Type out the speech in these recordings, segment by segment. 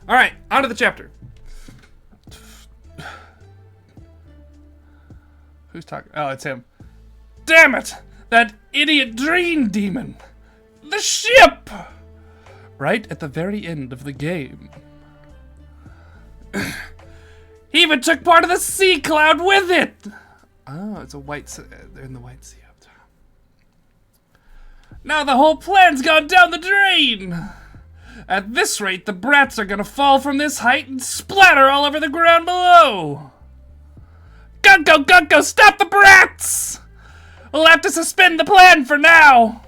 All right, on to the chapter. Who's talking? Oh, it's him. Damn it! That idiot dream demon! The ship! Right at the very end of the game. He even took part of the sea cloud with it! Oh, it's a white sea. They're in the white sea up top. Now the whole plan's gone down the drain! At this rate, the brats are gonna fall from this height and splatter all over the ground below! Gunko, Gunko, stop the brats! We'll have to suspend the plan for now!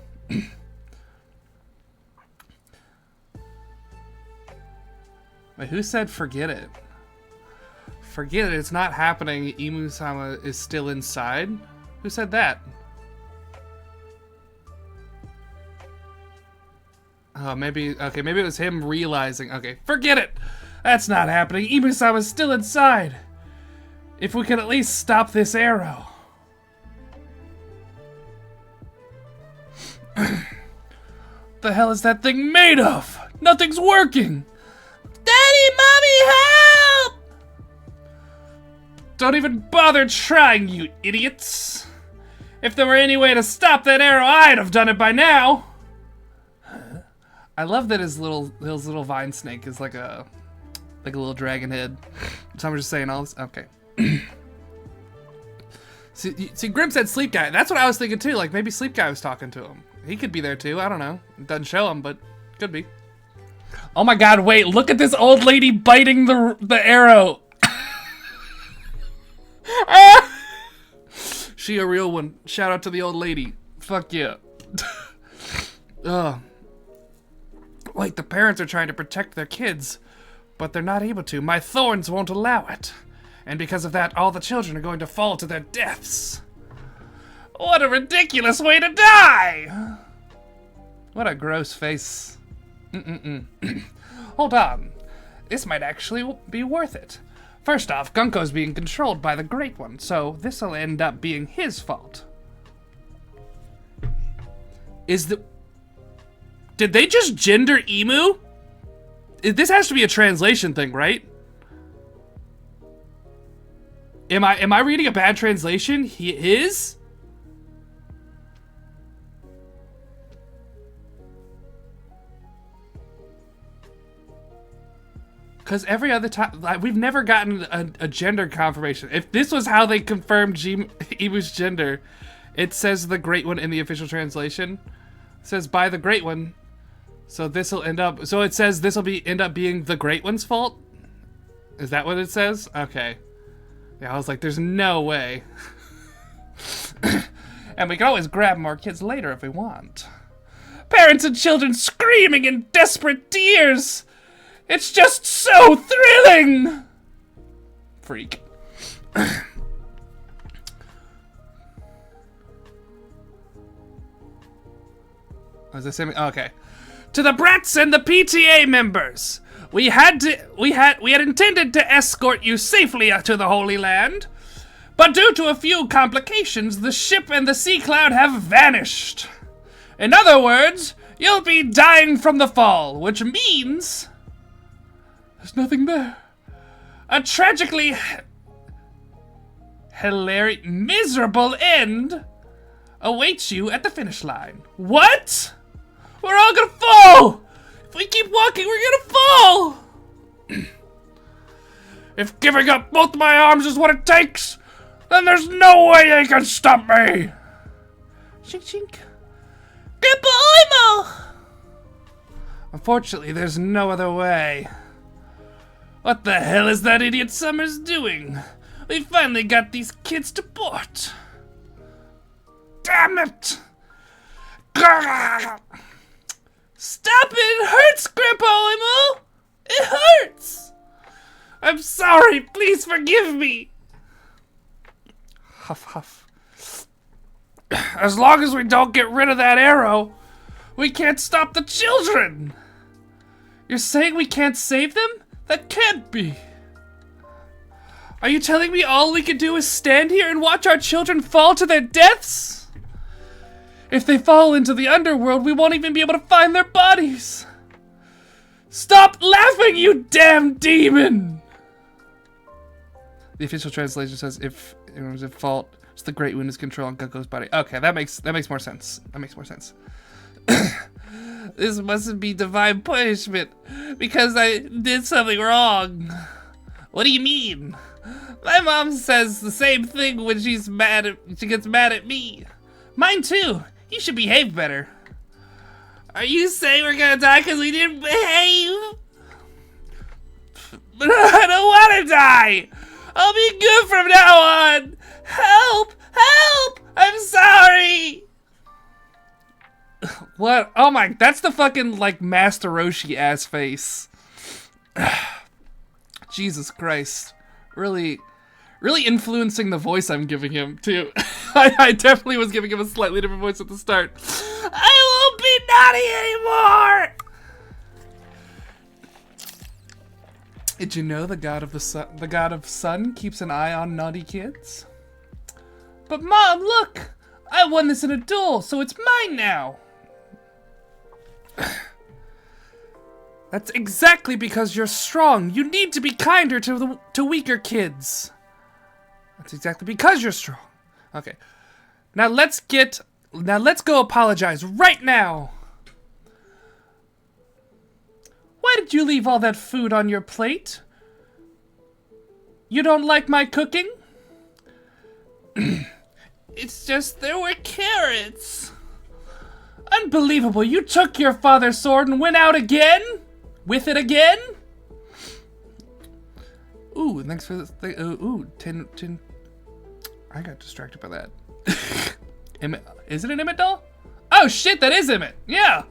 Wait, who said forget it? Forget it, it's not happening. Imu-sama is still inside? Who said that? Oh, maybe, okay, maybe it was him realizing. Okay, forget it! That's not happening. Imu-sama's still inside. If we could at least stop this arrow. The hell is that thing made of? Nothing's working! Daddy, Mommy, help! Don't even bother trying, you idiots! If there were any way to stop that arrow, I'd have done it by now! I love that his little vine snake is like a little dragon head. So I'm just saying all this. Okay. see, Grim said Sleep Guy. That's what I was thinking too. Like maybe Sleep Guy was talking to him. He could be there too. I don't know. It doesn't show him, but could be. Oh my God! Wait, look at this old lady biting the arrow. She a real one. Shout out to the old lady. Fuck yeah. Ugh. Wait, the parents are trying to protect their kids, but they're not able to. My thorns won't allow it. And because of that, all the children are going to fall to their deaths. What a ridiculous way to die! What a gross face. Hold on. This might actually be worth it. First off, Gunko's being controlled by the Great One, so this'll end up being his fault. Did they just gender Emu? This has to be a translation thing, right? Am I reading a bad translation? His? Because every other time, like, we've never gotten a gender confirmation. If this was how they confirmed Emu's gender, it says the Great One in the official translation. It says by the Great One. So this'll end up, so it says this'll end up being the Great One's fault? Is that what it says? Okay. Yeah, I was like, there's no way. And we can always grab more kids later if we want. Parents and children screaming in desperate tears. It's just so thrilling! Freak. Was I saying? Okay. To the brats and the PTA members, we had intended to escort you safely to the Holy Land, but due to a few complications, the ship and the sea cloud have vanished. In other words, you'll be dying from the fall, which means there's nothing there. A tragically hilarious, miserable end awaits you at the finish line. What? We're all gonna fall! If we keep walking, we're gonna fall! If giving up both my arms is what it takes, then there's no way they can stop me! Shink shink. Grandpa Oimo! Unfortunately, there's no other way. What the hell is that idiot Summers doing? We finally got these kids to port. Damn it! Stop it! It hurts, Grandpa Oimo! It hurts! I'm sorry, please forgive me! Huff huff. As long as we don't get rid of that arrow, we can't stop the children! You're saying we can't save them? That can't be! Are you telling me all we can do is stand here and watch our children fall to their deaths? If they fall into the underworld, we won't even be able to find their bodies. Stop laughing, you damn demon! The official translation says if it was at fault, it's the Great Wound is control on Gecko's body. Okay, that makes more sense. That makes more sense. This mustn't be divine punishment because I did something wrong. What do you mean? My mom says the same thing when she gets mad at me. Mine too. You should behave better. Are you saying we're gonna die because we didn't behave? But I don't want to die. I'll be good from now on. Help! Help! I'm sorry. What? Oh my, that's the fucking, like, Master Roshi ass face. Jesus Christ. Really influencing the voice I'm giving him, too. I definitely was giving him a slightly different voice at the start. I won't be naughty anymore! Did you know the god of sun keeps an eye on naughty kids? But Mom, look! I won this in a duel, so it's mine now! That's exactly because you're strong. You need to be kinder to weaker kids. That's exactly because you're strong. Okay. Now let's go apologize right now. Why did you leave all that food on your plate? You don't like my cooking? It's just there were carrots. Unbelievable, you took your father's sword and went out again? With it again? Ooh, thanks for this thing. Ooh, 10. I got distracted by that. Is it an Emmett doll? Oh shit, that is Emmett. Yeah.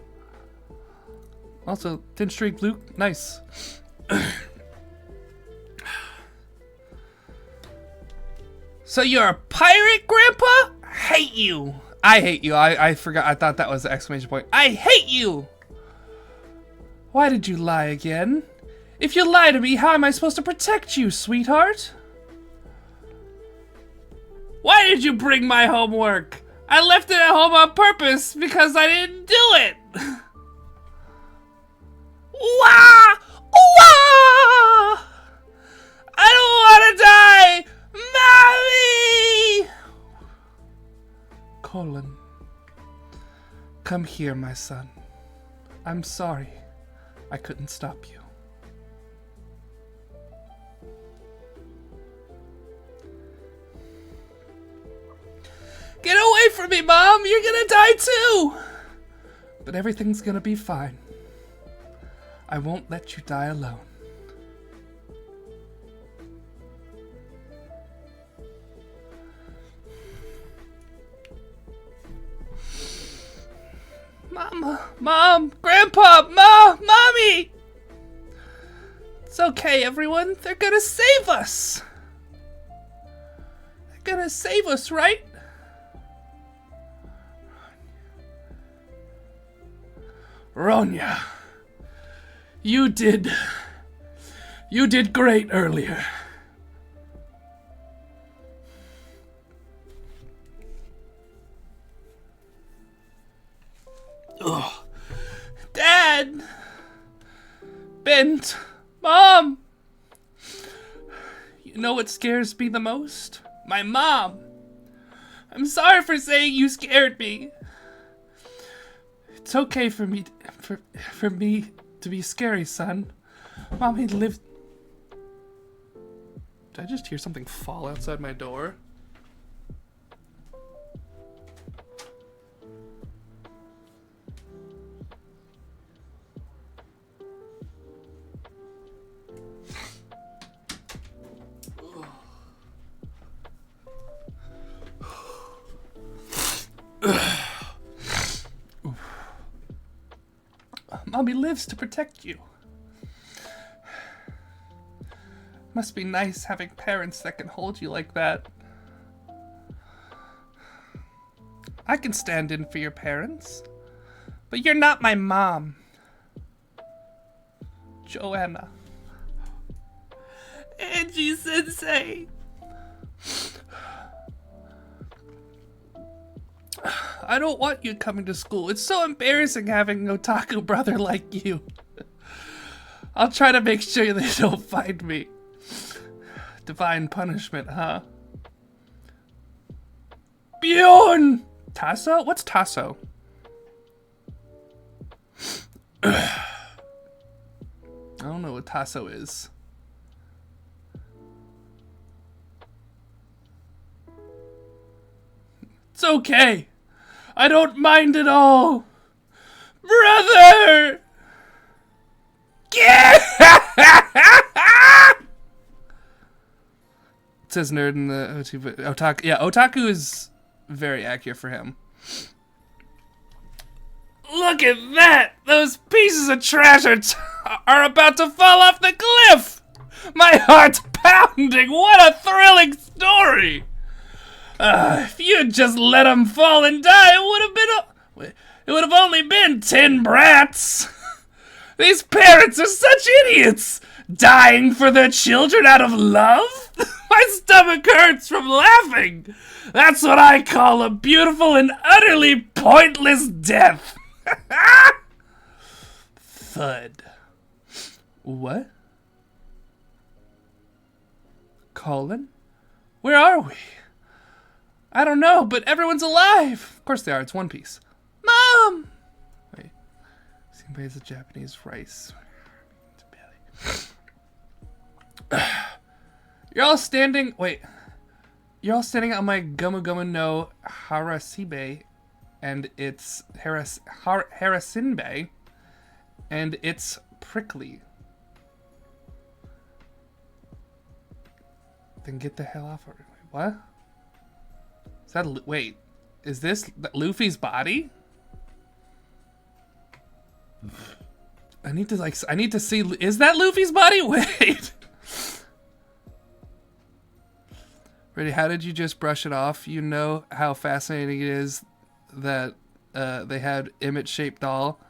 Also, 10 streak Luke. Nice. So you're a pirate, Grandpa? Hate you. I hate you. I forgot. I thought that was the exclamation point. I hate you. Why did you lie again? If you lie to me, how am I supposed to protect you, sweetheart? Why did you bring my homework? I left it at home on purpose because I didn't do it. Wah! Wah! I don't want to die! Mommy! Colin. Come here, my son. I'm sorry. I couldn't stop you. Get away from me, Mom! You're gonna die too! But everything's gonna be fine. I won't let you die alone. Mom, Grandpa, Mommy! It's okay, everyone. They're gonna save us. They're gonna save us, right? Ronya, you did great earlier. Ugh. Dad! Bent! Mom! You know what scares me the most? My mom! I'm sorry for saying you scared me. It's okay for me to be scary, son. Mommy lived... Did I just hear something fall outside my door? Mommy lives to protect you. Must be nice having parents that can hold you like that. I can stand in for your parents, but you're not my mom. Joanna. Angie-sensei. I don't want you coming to school. It's so embarrassing having an otaku brother like you. I'll try to make sure they don't find me. Divine punishment, huh? Bjorn! Tasso? What's Tasso? I don't know what Tasso is. It's okay. I don't mind at all. Brother! It says nerd in the OT, but otaku. Yeah, otaku is very accurate for him. Look at that! Those pieces of trash are about to fall off the cliff! My heart's pounding! What a thrilling story! If you'd just let them fall and die, it would have only been 10 brats! These parents are such idiots! Dying for their children out of love? My stomach hurts from laughing! That's what I call a beautiful and utterly pointless death! Thud. What? Colin? Where are we? I don't know, but everyone's alive! Of course they are, it's One Piece. Mom! Wait. Simba is a Japanese rice. You're all standing on my Gomu Gomu no Harasibe, and it's Harasinbe, and it's prickly. Then get the hell off of it. What? Is that, wait, is this Luffy's body? I need to see, is that Luffy's body? Wait. Ready, how did you just brush it off? You know how fascinating it is that they had image-shaped doll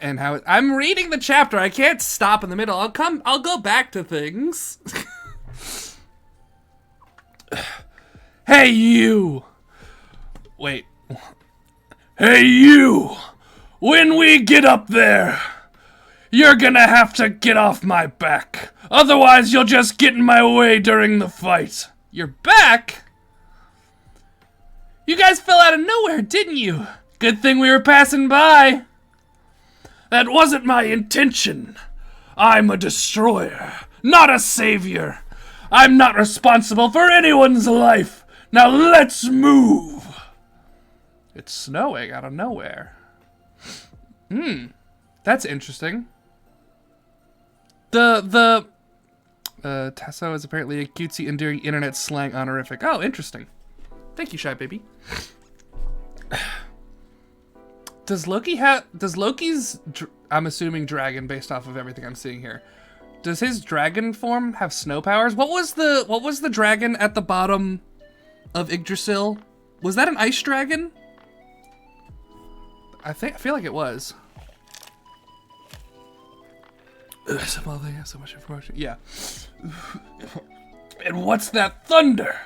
and how I'm reading the chapter. I can't stop in the middle. I'll go back to things. Hey, you. Wait. Hey, you. When we get up there, you're gonna have to get off my back. Otherwise, you'll just get in my way during the fight. Your back? You guys fell out of nowhere, didn't you? Good thing we were passing by. That wasn't my intention. I'm a destroyer, not a savior. I'm not responsible for anyone's life. Now let's move. It's snowing out of nowhere. That's interesting. Tasso is apparently a cutesy, endearing internet slang honorific. Oh, interesting. Thank you, Shy Baby. Does Loki's, I'm assuming dragon based off of everything I'm seeing here. Does his dragon form have snow powers? What was the dragon at the bottom of Yggdrasil? Was that an ice dragon? I feel like it was. Well, they have so much information. Yeah. And what's that thunder?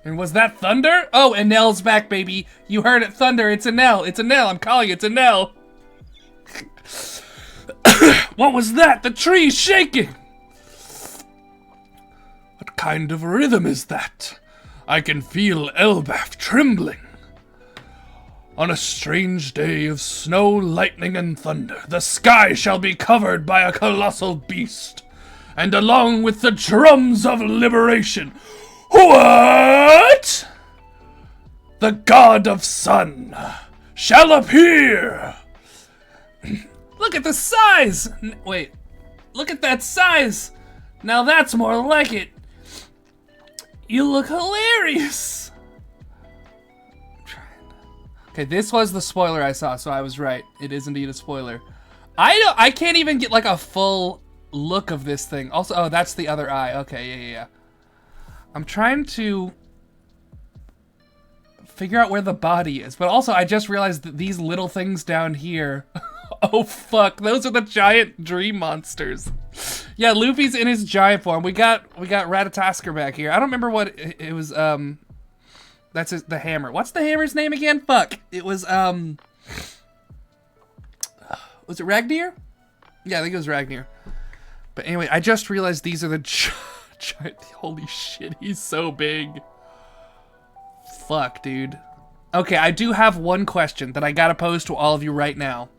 And was that thunder? Oh, Enel's back, baby. You heard it, thunder. It's Enel. It's Enel. I'm calling it Enel. What was that? The tree's shaking. What kind of rhythm is that? I can feel Elbaf trembling. On a strange day of snow, lightning, and thunder, the sky shall be covered by a colossal beast, and along with the drums of liberation, what? The god of sun shall appear. Look at the size! Wait, look at that size! Now that's more like it. You look hilarious! Okay, this was the spoiler I saw, so I was right. It is indeed a spoiler. I can't even get like a full look of this thing. Also, oh, that's the other eye. Okay, yeah. I'm trying to figure out where the body is, but also I just realized that these little things down here, oh fuck, those are the giant dream monsters. Yeah, Luffy's in his giant form. We got Ratatoskr back here. I don't remember what it was. That's the hammer. What's the hammer's name again? Fuck. It was it Ragnir? Yeah, I think it was Ragnir. But anyway, I just realized these are the giant. Holy shit, he's so big. Fuck, dude. Okay, I do have one question that I gotta pose to all of you right now.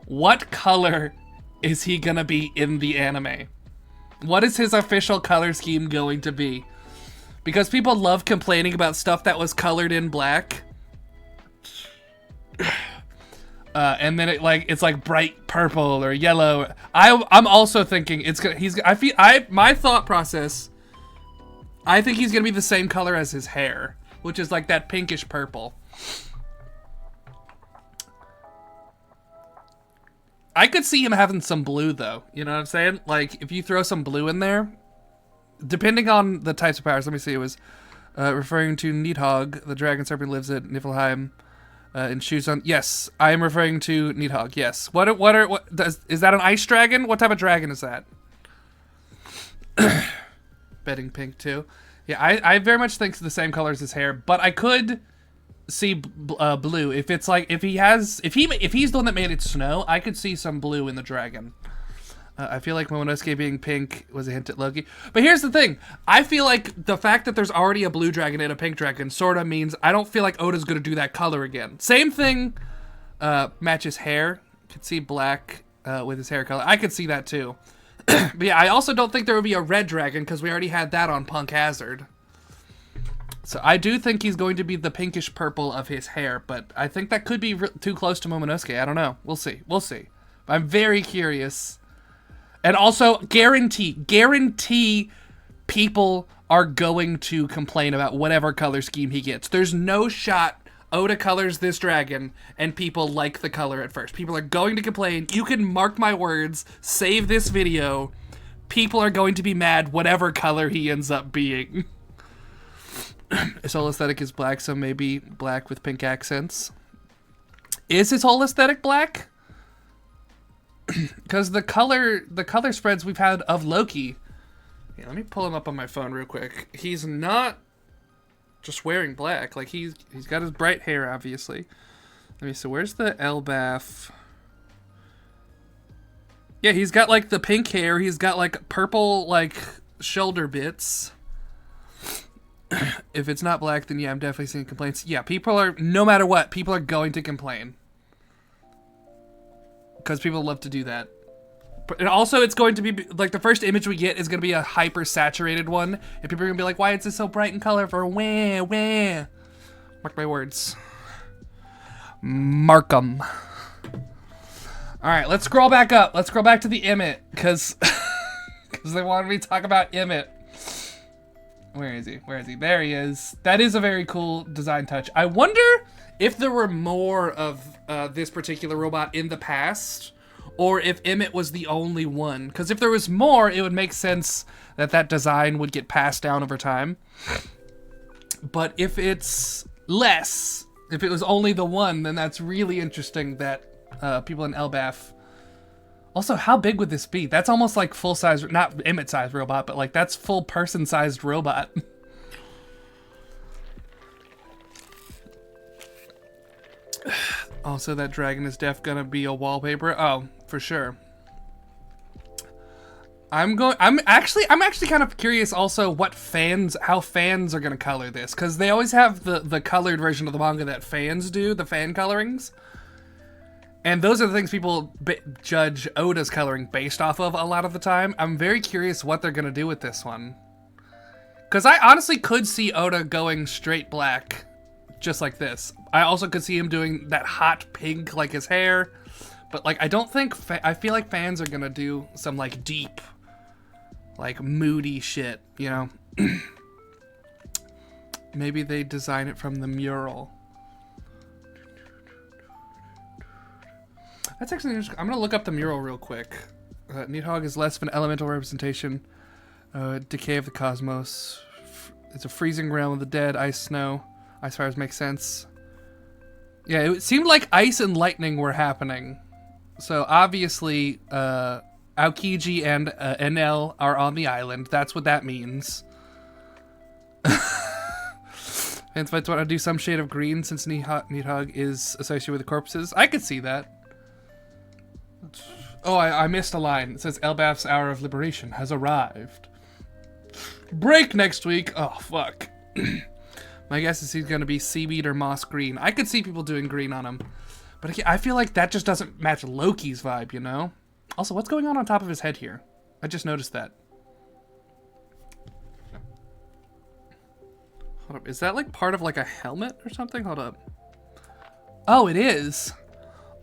What color is he gonna be in the anime? What is his official color scheme going to be? Because people love complaining about stuff that was colored in black. And then it's like bright purple or yellow. I'm also thinking my thought process, I think he's gonna be the same color as his hair, which is like that pinkish purple. I could see him having some blue though, you know what I'm saying? Like if you throw some blue in there, depending on the types of powers. Let me see, it was referring to Nidhogg, the dragon serpent lives at Niflheim. And shoes on. Yes, I am referring to Nidhogg. Yes. Is that an ice dragon? What type of dragon is that? Betting pink too. Yeah, I very much think the same color as his hair, but I could see blue if it's like if he's the one that made it snow. I could see some blue in the dragon. I feel like Momonosuke being pink was a hint at Loki. But here's the thing. I feel like the fact that there's already a blue dragon and a pink dragon sort of means I don't feel like Oda's going to do that color again. Same thing, matches hair. Could see black with his hair color. I could see that too. But yeah, I also don't think there would be a red dragon because we already had that on Punk Hazard. So I do think he's going to be the pinkish purple of his hair, but I think that could be too close to Momonosuke. I don't know. We'll see. We'll see. But I'm very curious. And also, guarantee people are going to complain about whatever color scheme he gets. There's no shot Oda colors this dragon and people like the color at first. People are going to complain. You can mark my words. Save this video. People are going to be mad whatever color he ends up being. His whole aesthetic is black, so maybe black with pink accents. Is his whole aesthetic black? Because the color spreads we've had of Loki. Yeah, let me pull him up on my phone real quick. He's not just wearing black. Like he's got his bright hair, obviously. Let me see. Where's the Elbaf? Yeah, he's got like the pink hair. He's got like purple like shoulder bits. If it's not black, then yeah, I'm definitely seeing complaints. Yeah, people are, no matter what, people are going to complain. Because people love to do that. And also, it's going to be, like, the first image we get is going to be a hyper-saturated one. And people are going to be like, why is this so bright and colorful? Wah, wah. Mark my words. Mark 'em. Alright, let's scroll back up. Let's scroll back to the Emmett. Because they wanted me to talk about Emmett. Where is he? Where is he? There he is. That is a very cool design touch. I wonder if there were more of this particular robot in the past, or if Emmett was the only one. Because if there was more, it would make sense that that design would get passed down over time. But if it's less, if it was only the one, then that's really interesting that people in Elbaf... Also, how big would this be? That's almost like full-size, not Emmett-sized robot, but like that's full person-sized robot. Also, that dragon is gonna be a wallpaper. Oh, for sure. I'm actually kind of curious also how fans are gonna color this, because they always have the colored version of the manga that fans do, the fan colorings. And those are the things people judge Oda's coloring based off of a lot of the time. I'm very curious what they're gonna do with this one. Because I honestly could see Oda going straight black, just like this. I also could see him doing that hot pink like his hair. But like, I don't think, I feel like fans are gonna do some like deep, like moody shit, you know? Maybe they design it from the mural. That's actually interesting. I'm gonna look up the mural real quick. Nidhogg is less of an elemental representation. Decay of the cosmos. It's a freezing realm of the dead. Ice, snow. Ice fires make sense. Yeah, it seemed like ice and lightning were happening. So obviously, Aokiji and Enel are on the island. That's what that means. Fans might want to do some shade of green since Nidhogg is associated with the corpses. I could see that. Oh, I missed a line. It says Elbaf's hour of liberation has arrived. Break next week. Oh, fuck. My guess is he's going to be seaweed or moss green. I could see people doing green on him. But I feel like that just doesn't match Loki's vibe, you know? Also, what's going on top of his head here? I just noticed that. Hold up. Is that like part of like a helmet or something? Hold up. Oh, it is.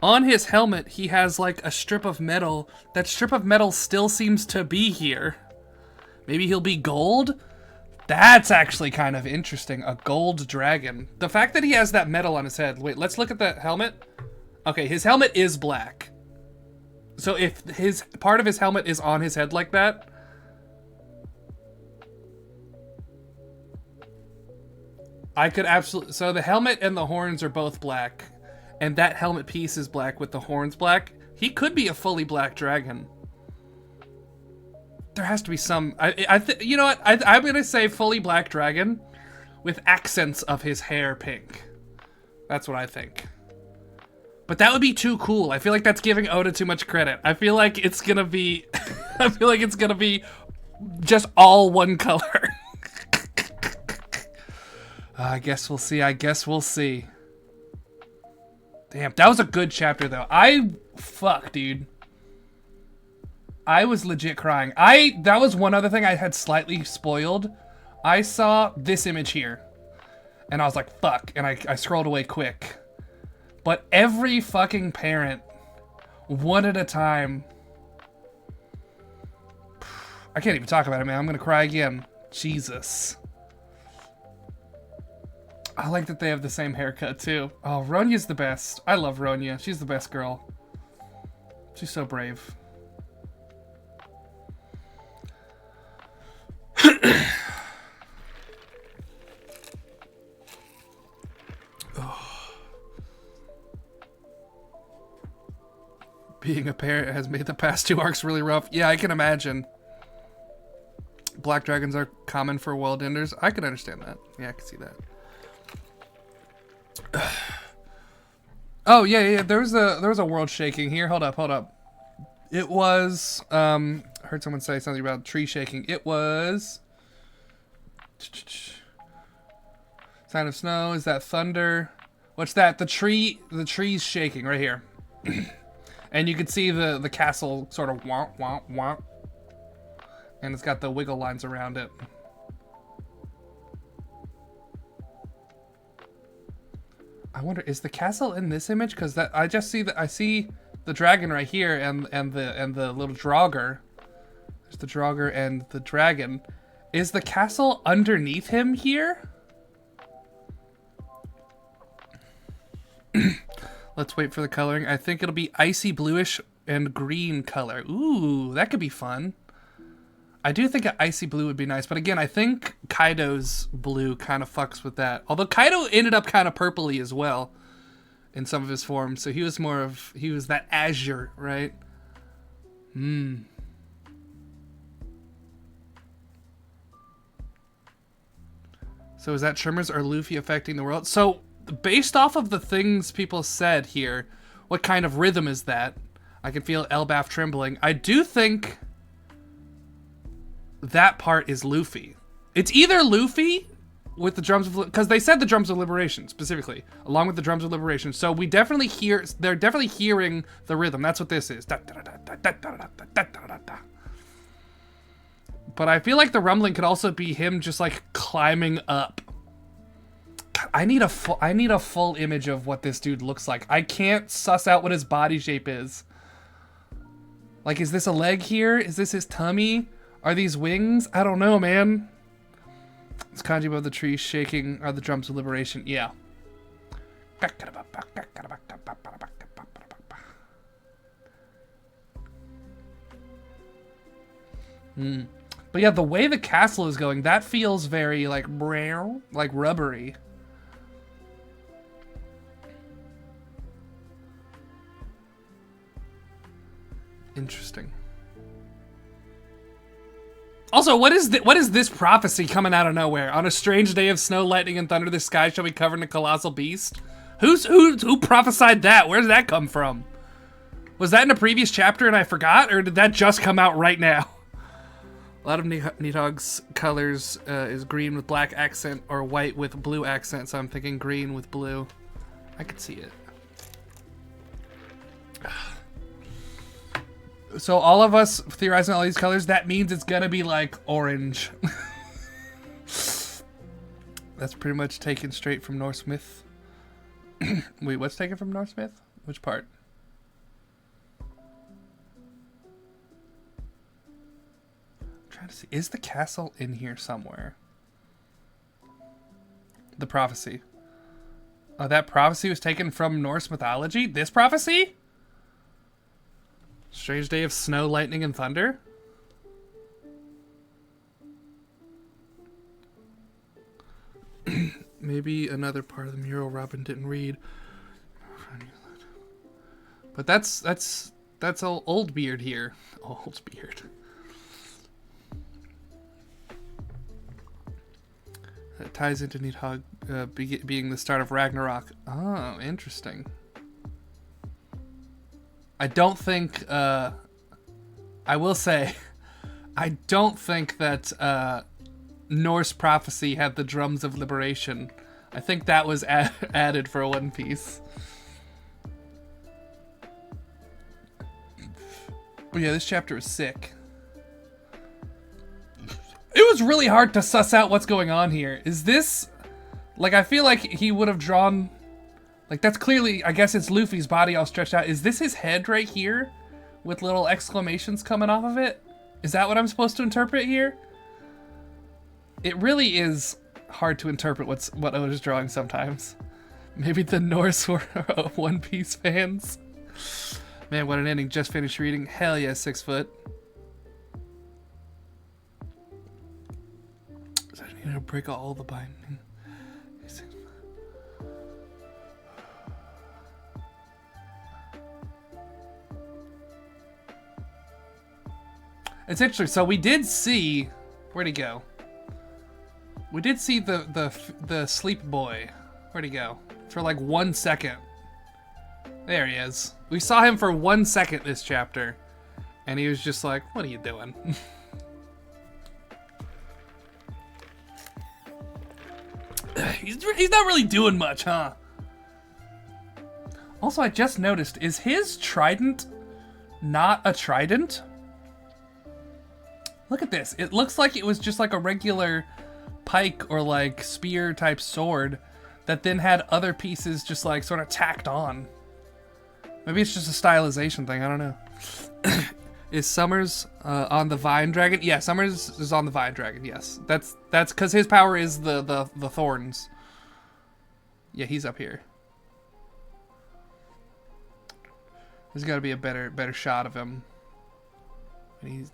On his helmet, he has like a strip of metal. That strip of metal still seems to be here. Maybe he'll be gold? That's actually kind of interesting. A gold dragon. The fact that he has that metal on his head. Wait, let's look at the helmet. Okay, his helmet is black. So if his part of his helmet is on his head like that, I could absolutely... So the helmet and the horns are both black. And that helmet piece is black with the horns black. He could be a fully black dragon. There has to be some... you know what? I'm going to say fully black dragon with accents of his hair pink. That's what I think. But that would be too cool. I feel like that's giving Oda too much credit. I feel like it's going to be... I feel like it's going to be just all one color. I guess we'll see. I guess we'll see. Damn, that was a good chapter, though. Fuck, dude. I was legit crying. That was one other thing I had slightly spoiled. I saw this image here. And I was like, fuck. And I scrolled away quick. But every fucking parent, one at a time. I can't even talk about it, man. I'm gonna cry again. Jesus. I like that they have the same haircut, too. Oh, Ronya's the best. I love Ronya. She's the best girl. She's so brave. Being a parent has made the past 2 arcs really rough. Yeah, I can imagine. Black dragons are common for world enders. I can understand that. Yeah, I can see that. Oh yeah. There was a world shaking here. Hold up. It was heard someone say something about tree shaking. It was sign of snow. Is that thunder? What's that? The tree's shaking right here. And you can see the castle sort of womp womp womp. And it's got the wiggle lines around it. I wonder, is the castle in this image? Because that I see the dragon right here and the little Draugr. There's the Draugr and the dragon. Is the castle underneath him here? Let's wait for the coloring. I think it'll be icy bluish and green color. Ooh, that could be fun. I do think an icy blue would be nice, but again, I think Kaido's blue kind of fucks with that. Although Kaido ended up kind of purpley as well in some of his forms, so he was that azure, right? So is that Tremors or Luffy affecting the world? So based off of the things people said here, what kind of rhythm is that? I can feel Elbaf trembling. I do think that part is Luffy. It's either Luffy with the drums of, because they said the drums of liberation specifically, along with the drums of liberation. So we definitely they're definitely hearing the rhythm. That's what this is. But I feel like the rumbling could also be him just like climbing up. God, I need a full image of what this dude looks like. I can't suss out what his body shape is. Like, is this a leg here? Is this his tummy? Are these wings? I don't know, man. It's kanji above the tree shaking. Are the drums of liberation? Yeah. But yeah, the way the castle is going, that feels very like brown, like rubbery. Interesting. Also, what is this prophecy coming out of nowhere? On a strange day of snow, lightning, and thunder, the sky shall be covered in a colossal beast. Who prophesied that? Where does that come from? Was that in a previous chapter and I forgot, or did that just come out right now? A lot of Nidhogg's colors is green with black accent or white with blue accent, so I'm thinking green with blue. I could see it. So all of us theorizing all these colors, that means it's gonna be like orange. That's pretty much taken straight from Norse myth. Wait, what's taken from Norse myth? Which part? I'm trying to see. Is the castle in here somewhere? The prophecy. Oh, that prophecy was taken from Norse mythology? This prophecy? Strange day of snow, lightning, and thunder? Maybe another part of the mural Robin didn't read. But that's old beard here. Old beard. That ties into Nidhogg being the start of Ragnarok. Oh, interesting. I don't think, I will say, I don't think that Norse prophecy had the drums of liberation. I think that was added for One Piece. But yeah, this chapter is sick. It was really hard to suss out what's going on here. Is this, like, I feel like he would have drawn, like, that's clearly, I guess it's Luffy's body all stretched out. Is this his head right here with little exclamations coming off of it? Is that what I'm supposed to interpret here? It really is hard to interpret what Oda's drawing sometimes. Maybe the Norse were One Piece fans. Man, what an ending. Just finished reading. Hell yeah, 6 foot. So I need to break all the binding. It's interesting. So we did see, where'd he go? We did see the sleep boy. Where'd he go? For like 1 second. There he is. We saw him for 1 second this chapter, and he was just like, "What are you doing?" He's not really doing much, huh? Also, I just noticed, is his trident not a trident? Look at this. It looks like it was just like a regular pike or like spear type sword that then had other pieces just like sort of tacked on. Maybe it's just a stylization thing. I don't know. Is Summers on the Vine Dragon? Yeah, Summers is on the Vine Dragon. Yes, that's because his power is the thorns. Yeah, he's up here. There's got to be a better shot of him. And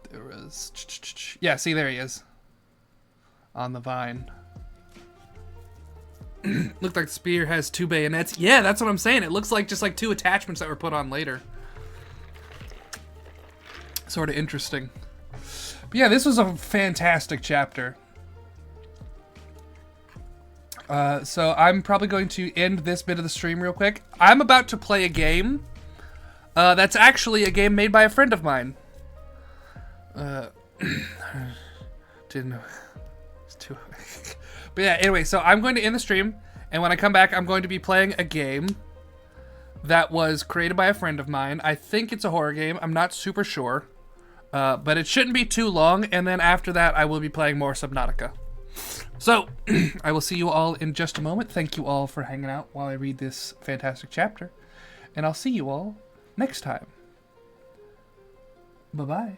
yeah, see, there he is. On the vine. Looked like the spear has 2 bayonets. Yeah, that's what I'm saying. It looks like just like 2 attachments that were put on later. Sort of interesting. But yeah, this was a fantastic chapter. So I'm probably going to end this bit of the stream real quick. I'm about to play a game. That's actually a game made by a friend of mine. Didn't know. It's too. But yeah, anyway, so I'm going to end the stream, and when I come back, I'm going to be playing a game that was created by a friend of mine. I think it's a horror game. I'm not super sure. But it shouldn't be too long, and then after that, I will be playing more Subnautica. So, I will see you all in just a moment. Thank you all for hanging out while I read this fantastic chapter. And I'll see you all next time. Bye-bye.